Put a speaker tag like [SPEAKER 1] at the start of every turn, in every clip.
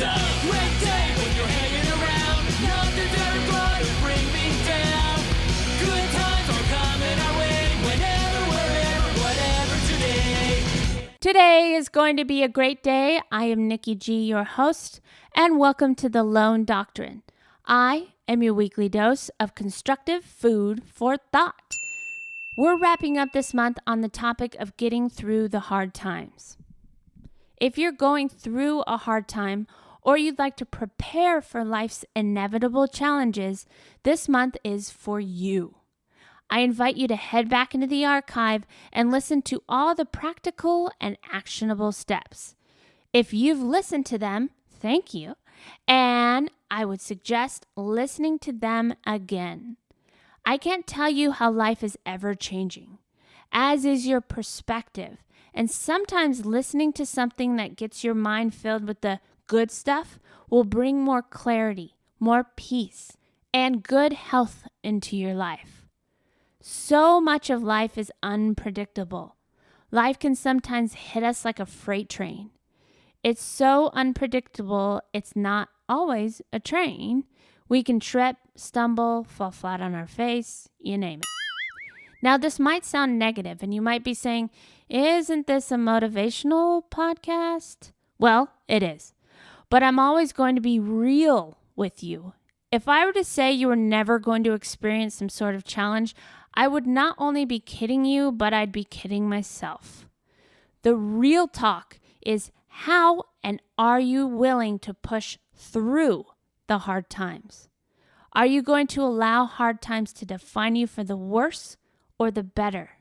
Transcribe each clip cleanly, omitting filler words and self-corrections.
[SPEAKER 1] a great day when you're hanging around. Nothing's ever gonna bring me down. Good times are coming our way. Whenever, wherever, whatever today.
[SPEAKER 2] Today is going to be a great day. I am Nikki G, your host, and welcome to the Lone Doctrine. I am your weekly dose of constructive food for thought. We're wrapping up this month on the topic of getting through the hard times. If you're going through a hard time or you'd like to prepare for life's inevitable challenges, this month is for you. I invite you to head back into the archive and listen to all the practical and actionable steps. If you've listened to them, thank you, and I would suggest listening to them again. I can't tell you how life is ever changing, as is your perspective, and sometimes listening to something that gets your mind filled with the good stuff will bring more clarity, more peace, and good health into your life. So much of life is unpredictable. Life can sometimes hit us like a freight train. It's so unpredictable, it's not always a train. We can trip, stumble, fall flat on our face, you name it. Now, this might sound negative, and you might be saying, isn't this a motivational podcast? Well, it is. But I'm always going to be real with you. If I were to say you were never going to experience some sort of challenge, I would not only be kidding you, but I'd be kidding myself. The real talk is how and are you willing to push through the hard times? Are you going to allow hard times to define you for the worse or the better?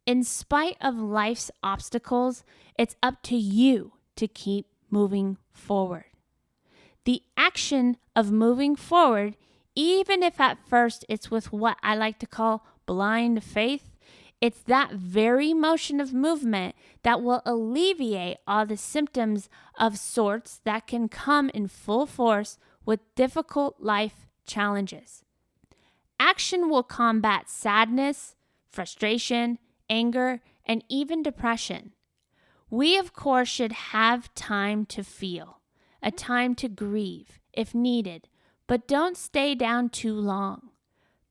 [SPEAKER 2] In spite of life's obstacles, it's up to you to keep moving forward. The action of moving forward, even if at first it's with what I like to call blind faith, it's that very motion of movement that will alleviate all the symptoms of sorts that can come in full force with difficult life challenges. Action will combat sadness, frustration, anger, and even depression. We, of course, should have time to feel, a time to grieve if needed, but don't stay down too long.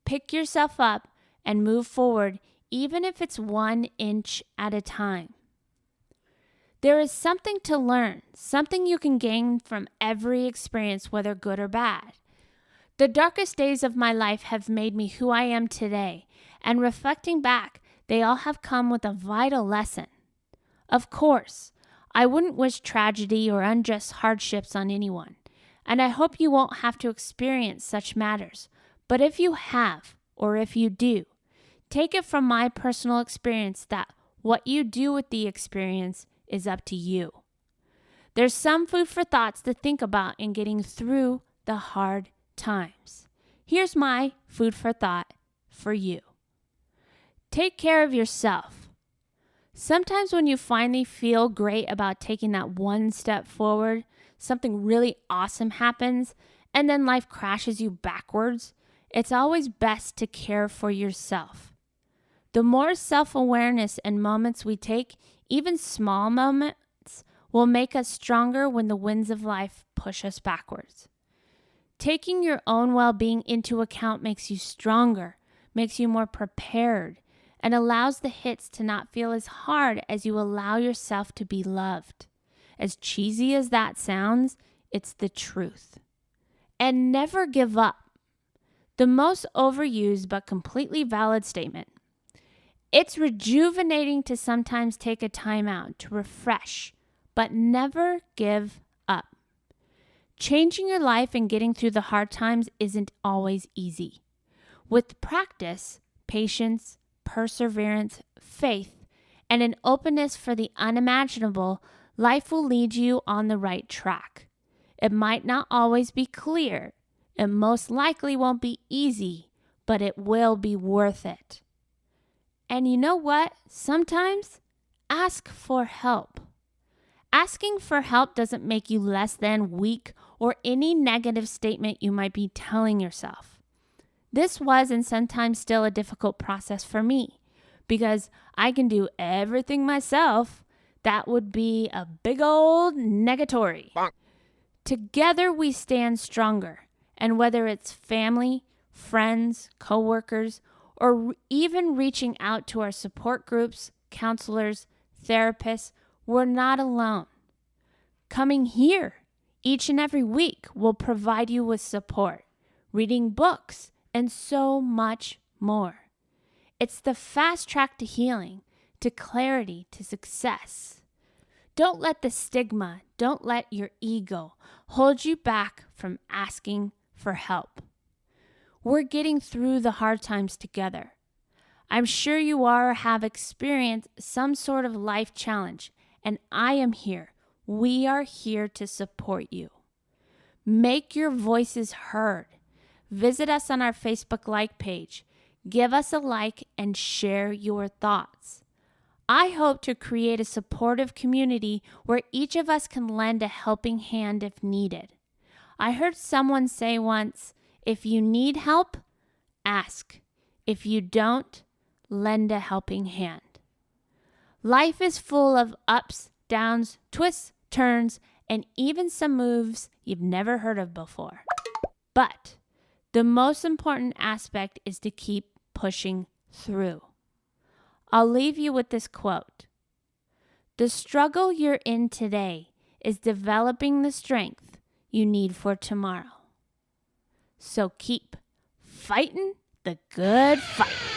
[SPEAKER 2] Pick yourself up and move forward, even if it's 1 inch at a time. There is something to learn, something you can gain from every experience, whether good or bad. The darkest days of my life have made me who I am today, and reflecting back, they all have come with a vital lesson. Of course, I wouldn't wish tragedy or unjust hardships on anyone, and I hope you won't have to experience such matters. But if you have, or if you do, take it from my personal experience that what you do with the experience is up to you. There's some food for thoughts to think about in getting through the hard times. Here's my food for thought for you. Take care of yourself. Sometimes when you finally feel great about taking that one step forward, something really awesome happens, and then life crashes you backwards. It's always best to care for yourself. The more self-awareness and moments we take, even small moments, will make us stronger when the winds of life push us backwards. Taking your own well-being into account makes you stronger, makes you more prepared, and allows the hits to not feel as hard as you allow yourself to be loved. As cheesy as that sounds, it's the truth. And never give up. The most overused but completely valid statement. It's rejuvenating to sometimes take a time out to refresh, but never give up. Changing your life and getting through the hard times isn't always easy. With practice, patience, perseverance, faith, and an openness for the unimaginable, life will lead you on the right track. It might not always be clear. It most likely won't be easy, but it will be worth it. And you know what? Sometimes ask for help. Asking for help doesn't make you less than, weak, or any negative statement you might be telling yourself. This was and sometimes still a difficult process for me because I can do everything myself. That would be a big old negatory. Together we stand stronger, and whether it's family, friends, coworkers, or even reaching out to our support groups, counselors, therapists, we're not alone. Coming here each and every week will provide you with support, reading books, and so much more. It's the fast track to healing, to clarity, to success. Don't let the stigma, don't let your ego hold you back from asking for help. We're getting through the hard times together. I'm sure you are or have experienced some sort of life challenge, and I am here. We are here to support you. Make your voices heard. Visit us on our Facebook like page. Give us a like and share your thoughts. I hope to create a supportive community where each of us can lend a helping hand if needed. I heard someone say once, if you need help, ask. If you don't, lend a helping hand. Life is full of ups, downs, twists, turns, and even some moves you've never heard of before. But the most important aspect is to keep pushing through. I'll leave you with this quote. The struggle you're in today is developing the strength you need for tomorrow. So keep fighting the good fight.